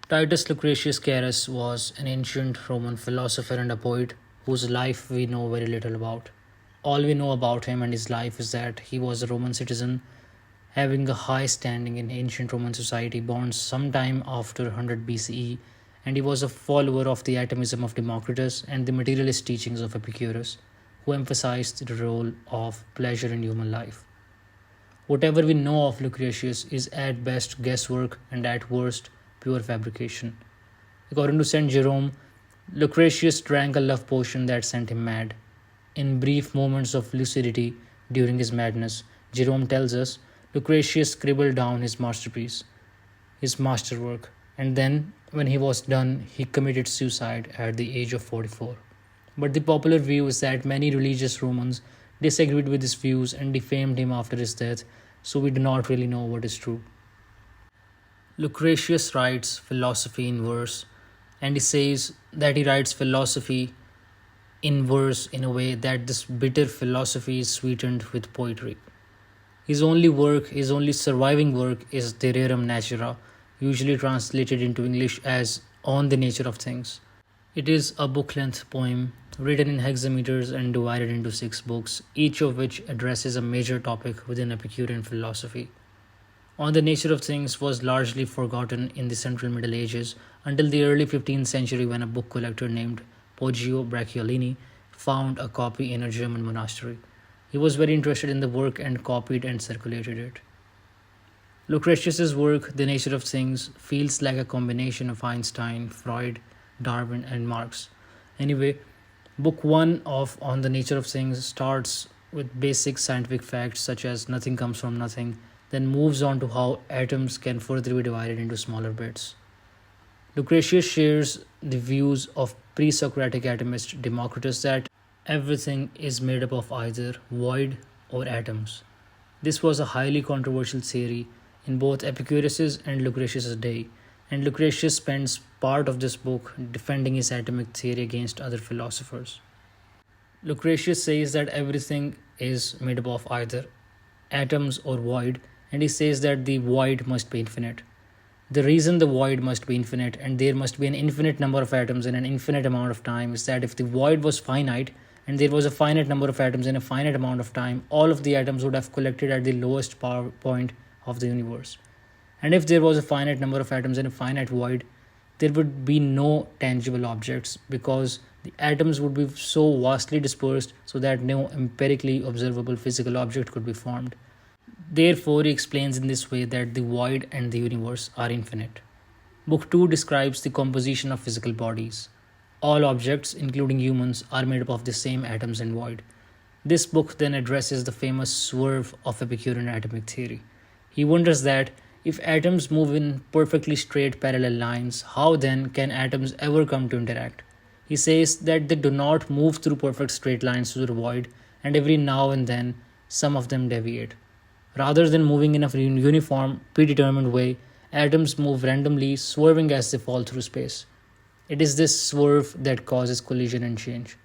Titus Lucretius Carus was an ancient Roman philosopher and a poet whose life we know very little about. All we know about him and his life is that he was a Roman citizen having a high standing in ancient Roman society, born sometime after 100 BCE, and he was a follower of the atomism of Democritus and the materialist teachings of Epicurus, who emphasized the role of pleasure in human life. Whatever we know of Lucretius is at best guesswork and at worst pure fabrication. According to St. Jerome, Lucretius drank a love potion that sent him mad. In brief moments of lucidity during his madness, Jerome tells us Lucretius scribbled down his masterpiece, his masterwork, and then, when he was done, he committed suicide at the age of 44. But the popular view is that many religious Romans disagreed with his views and defamed him after his death, so we do not really know what is true. Lucretius writes philosophy in verse, and he says that he writes philosophy in verse in a way that this bitter philosophy is sweetened with poetry. His only work, his only surviving work, is the Rerum Nature, usually translated into English as On the Nature of Things. It is a book length poem written in hexameters and divided into 6 books, each of which addresses a major topic within Epicurean philosophy. On the Nature of Things was largely forgotten in the Central Middle Ages until the early 15th century when a book collector named Poggio Bracciolini found a copy in a German monastery. He was very interested in the work and copied and circulated it. Lucretius's work, The Nature of Things, feels like a combination of Einstein, Freud, Darwin, and Marx. Anyway, Book 1 of On the Nature of Things starts with basic scientific facts such as nothing comes from nothing, then moves on to how atoms can further be divided into smaller bits. Lucretius shares the views of pre-Socratic atomist Democritus that everything is made up of either void or atoms. This was a highly controversial theory in both Epicurus's and Lucretius's day, and Lucretius spends part of this book defending his atomic theory against other philosophers. Lucretius says that everything is made up of either atoms or void, and he says that the void must be infinite. The reason the void must be infinite and there must be an infinite number of atoms in an infinite amount of time is that if the void was finite and there was a finite number of atoms in a finite amount of time, all of the atoms would have collected at the lowest power point of the universe. And if there was a finite number of atoms in a finite void, there would be no tangible objects because the atoms would be so vastly dispersed so that no empirically observable physical object could be formed. Therefore, he explains in this way that the void and the universe are infinite. Book 2 describes the composition of physical bodies. All objects, including humans, are made up of the same atoms and void. This book then addresses the famous swerve of Epicurean atomic theory. He wonders that if atoms move in perfectly straight parallel lines, how then can atoms ever come to interact? He says that they do not move through perfect straight lines to the void, and every now and then some of them deviate. Rather than moving in a uniform, predetermined way, atoms move randomly, swerving as they fall through space. It is this swerve that causes collision and change.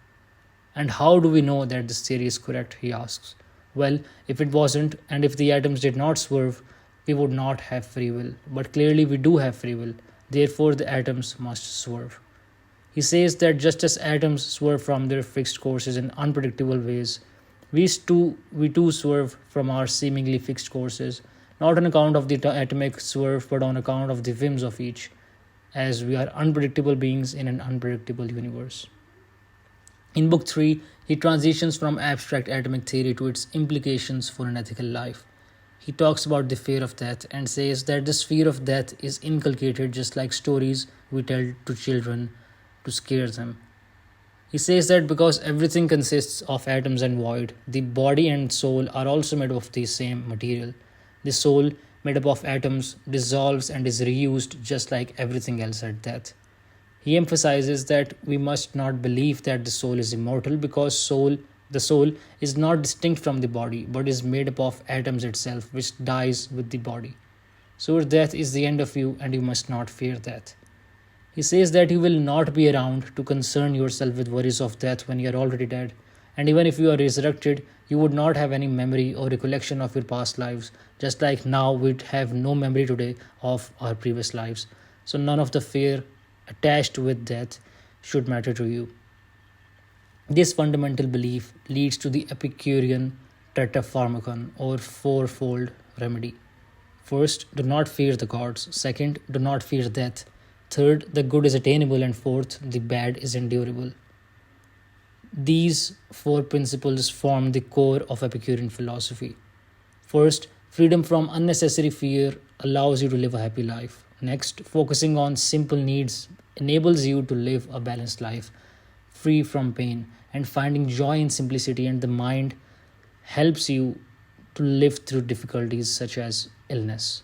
And how do we know that this theory is correct, he asks. Well, if it wasn't, and if the atoms did not swerve, we would not have free will. But clearly we do have free will. Therefore, the atoms must swerve. He says that just as atoms swerve from their fixed courses in unpredictable ways, we too swerve from our seemingly fixed courses, not on account of the atomic swerve, but on account of the whims of each, as we are unpredictable beings in an unpredictable universe. In Book 3, he transitions from abstract atomic theory to its implications for an ethical life. He talks about the fear of death and says that this fear of death is inculcated just like stories we tell to children to scare them. He says that because everything consists of atoms and void, the body and soul are also made of the same material. The soul, made up of atoms, dissolves and is reused just like everything else at death. He emphasizes that we must not believe that the soul is immortal because the soul is not distinct from the body but is made up of atoms itself, which dies with the body. So death is the end of you and you must not fear death. He says that you will not be around to concern yourself with worries of death when you are already dead, and even if you are resurrected, you would not have any memory or recollection of your past lives, just like now we have no memory today of our previous lives. so none of the fear attached with death should matter to you. This fundamental belief leads to the Epicurean tetrapharmacon or fourfold remedy. First, do not fear the gods. Second, do not fear death. Third, the good is attainable. And fourth, the bad is endurable. These four principles form the core of Epicurean philosophy. First, freedom from unnecessary fear allows you to live a happy life. Next, focusing on simple needs enables you to live a balanced life, free from pain, and finding joy in simplicity and the mind helps you to live through difficulties such as illness.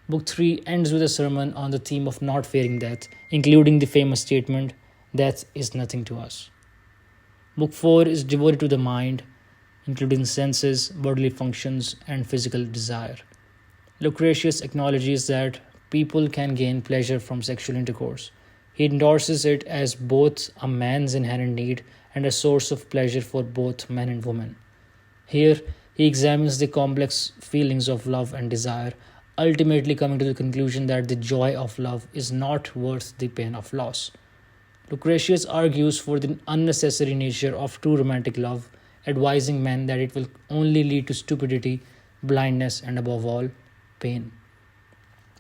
Book 3 ends with a sermon on the theme of not fearing death, including the famous statement, "Death is nothing to us." Book 4 is devoted to the mind, including senses, bodily functions, and physical desire. Lucretius acknowledges that people can gain pleasure from sexual intercourse. He endorses it as both a man's inherent need and a source of pleasure for both men and women. Here, he examines the complex feelings of love and desire, ultimately coming to the conclusion that the joy of love is not worth the pain of loss. Lucretius argues for the unnecessary nature of true romantic love, advising men that it will only lead to stupidity, blindness, and above all, pain.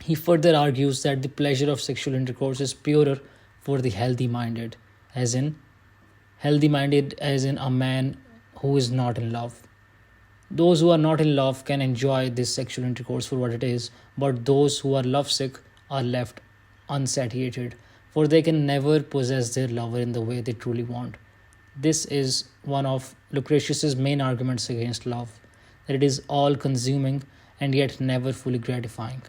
He further argues that the pleasure of sexual intercourse is purer for the healthy minded as in a man who is not in love. Those who are not in love can enjoy this sexual intercourse for what it is, but those who are lovesick are left unsatiated, for they can never possess their lover in the way they truly want. This is one of Lucretius's main arguments against love, that it is all consuming and yet never fully gratifying.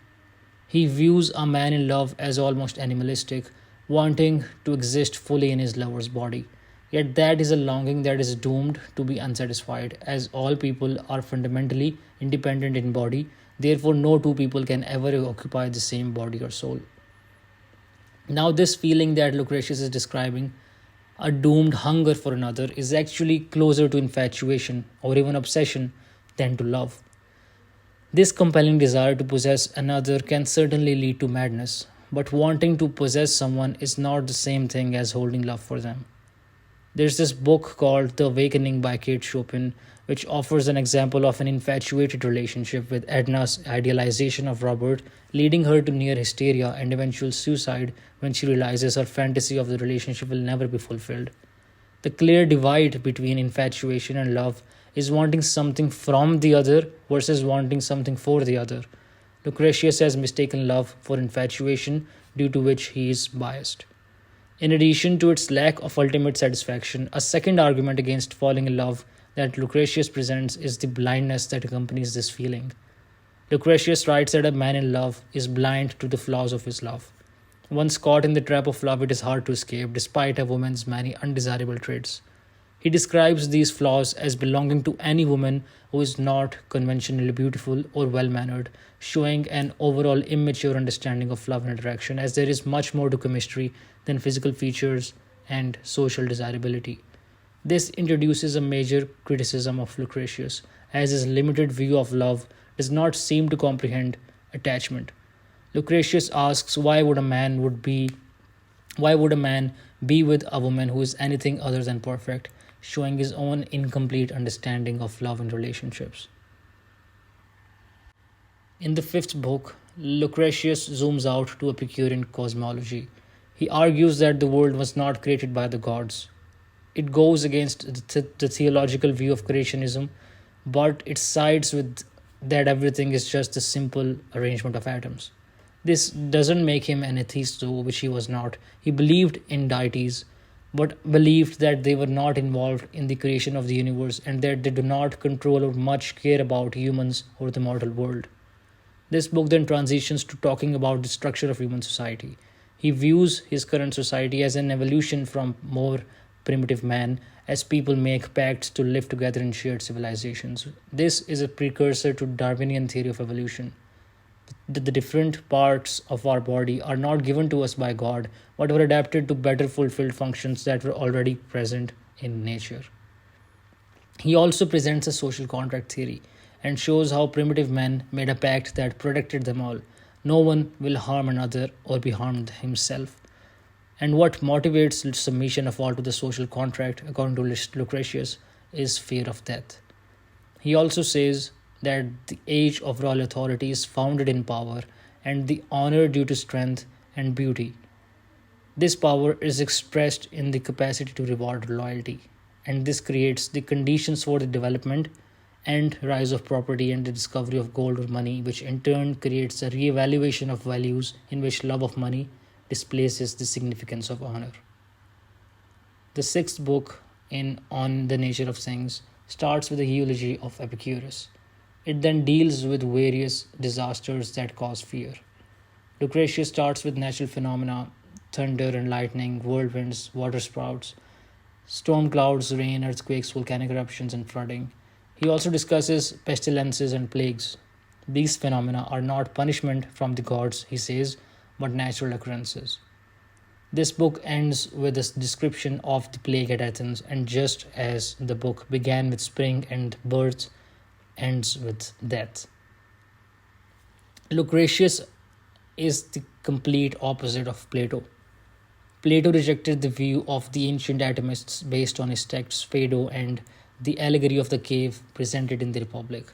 He views a man in love as almost animalistic, wanting to exist fully in his lover's body. Yet that is a longing that is doomed to be unsatisfied, as all people are fundamentally independent in body, therefore, no two people can ever occupy the same body or soul. Now, this feeling that Lucretius is describing, a doomed hunger for another, is actually closer to infatuation or even obsession than to love. This compelling desire to possess another can certainly lead to madness, but wanting to possess someone is not the same thing as holding love for them. There's this book called The Awakening by Kate Chopin, which offers an example of an infatuated relationship with Edna's idealization of Robert, leading her to near hysteria and eventual suicide when she realizes her fantasy of the relationship will never be fulfilled. The clear divide between infatuation and love is wanting something from the other versus wanting something for the other. Lucretius has mistaken love for infatuation, due to which he is biased. In addition to its lack of ultimate satisfaction, a second argument against falling in love that Lucretius presents is the blindness that accompanies this feeling. Lucretius writes that a man in love is blind to the flaws of his love. Once caught in the trap of love, it is hard to escape, despite a woman's many undesirable traits. He describes these flaws as belonging to any woman who is not conventionally beautiful or well mannered, showing an overall immature understanding of love and attraction, as there is much more to chemistry than physical features and social desirability. This introduces a major criticism of Lucretius, as his limited view of love does not seem to comprehend attachment. Lucretius asks why would a man be with a woman who is anything other than perfect, showing his own incomplete understanding of love and relationships. In the fifth book, Lucretius zooms out to Epicurean cosmology. He argues that the world was not created by the gods. It goes against the theological view of creationism, but it sides with that everything is just a simple arrangement of atoms. This doesn't make him an atheist, though, which he was not. He believed in deities, but believed that they were not involved in the creation of the universe and that they do not control or much care about humans or the mortal world. This book then transitions to talking about the structure of human society. He views his current society as an evolution from more primitive man, as people make pacts to live together in shared civilizations. This is a precursor to Darwinian theory of evolution. The different parts of our body are not given to us by God, but were adapted to better fulfilled functions that were already present in nature. He also presents a social contract theory and shows how primitive men made a pact that protected them all. No one will harm another or be harmed himself. And what motivates submission of all to the social contract, according to Lucretius, is fear of death. He also says that the age of royal authority is founded in power and the honor due to strength and beauty. This power is expressed in the capacity to reward loyalty, and this creates the conditions for the development and rise of property and the discovery of gold or money, which in turn creates a re-evaluation of values in which love of money displaces the significance of honor. The sixth book in On the Nature of Things starts with a eulogy of Epicurus. It then deals with various disasters that cause fear. Lucretius starts with natural phenomena: thunder and lightning, whirlwinds, water sprouts, storm clouds, rain, earthquakes, volcanic eruptions, and flooding. He also discusses pestilences and plagues. These phenomena are not punishment from the gods, he says, but natural occurrences. This book ends with a description of the plague at Athens, and just as the book began with spring and birth, ends with death. Lucretius is the complete opposite of Plato. Plato rejected the view of the ancient atomists based on his texts Phaedo and the allegory of the cave presented in the Republic.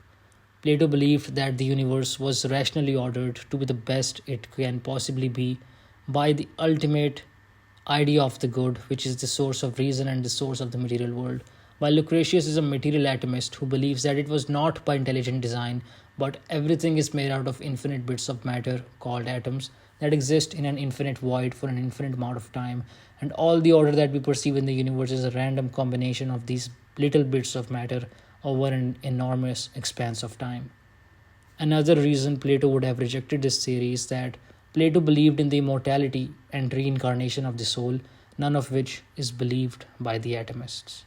Plato believed that the universe was rationally ordered to be the best it can possibly be by the ultimate idea of the good, which is the source of reason and the source of the material world, while Lucretius is a material atomist who believes that it was not by intelligent design, but everything is made out of infinite bits of matter called atoms that exist in an infinite void for an infinite amount of time, and all the order that we perceive in the universe is a random combination of these little bits of matter over an enormous expanse of time. Another reason Plato would have rejected this theory is that Plato believed in the immortality and reincarnation of the soul, none of which is believed by the atomists.